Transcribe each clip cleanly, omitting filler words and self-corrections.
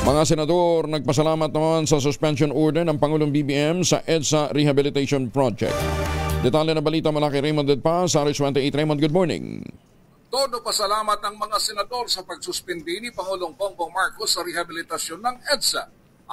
Mga senador, nagpasalamat naman sa suspension order ng Pangulong BBM sa EDSA Rehabilitation Project. Detalye na balita mula kay Raymond Dedpa sa RH28. Raymond, good morning. Todo pasalamat ang mga senador sa pagsuspindi ni Pangulong Bongbong Marcos sa rehabilitasyon ng EDSA.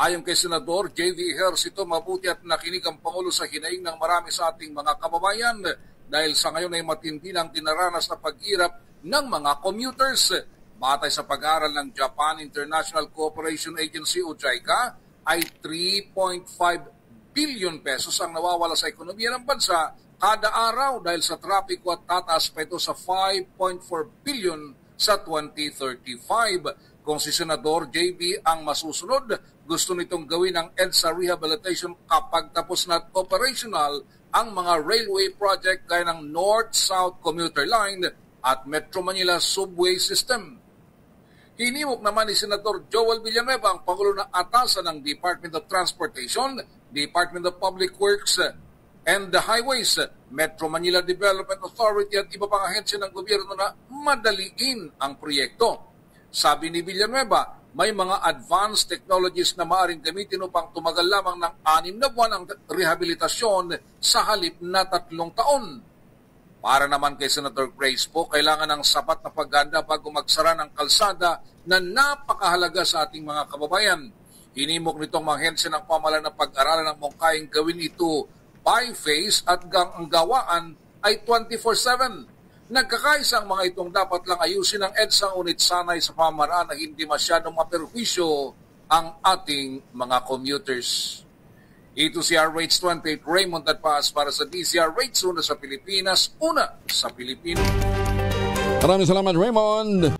Ayon kay Senador J.V. Ejercito, mabuti at nakinig ang Pangulo sa hinaing ng marami sa ating mga kababayan dahil sa ngayon ay matindi ng dinaranas na paghirap ng mga commuters. Batay sa pag-aaral ng Japan International Cooperation Agency o JICA, ay 3.5 billion pesos ang nawawala sa ekonomiya ng bansa kada araw dahil sa trapiko at tataas pa ito sa 5.4 billion sa 2035. Kung si Senador JB ang masusunod, gusto nitong gawin ang EDSA rehabilitation kapag tapos na operational ang mga railway project gaya ng North-South Commuter Line at Metro Manila Subway System. Hinimok naman ni Senator Joel Villanueva ang Pangulo na atasan ng Department of Transportation, Department of Public Works and the Highways, Metro Manila Development Authority at iba pang ahensya ng gobyerno na madaliin ang proyekto. Sabi ni Villanueva, may mga advanced technologies na maaaring gamitin upang tumagal lamang ng 6 na buwan ang rehabilitasyon sa halip na 3 taon. Para naman kay Senator Grace po, kailangan ng sapat na pagganda bago magsara ng kalsada na napakahalaga sa ating mga kababayan. Hinimok nitong mga ahensya ng pamahalaan na pag-aralan ng mungkayang gawin ito by phase at ang gawaan ay 24/7. Nagkakaisa ang mga itong dapat lang ayusin ng EDSA ngunit sanay sa pamamaraan na hindi masyadong maperwisyo ang ating mga commuters. Ito si RH28 Raymond Dadpas para sa DCRH, una sa Pilipinas, una sa Pilipino. Maraming salamat, Raymond.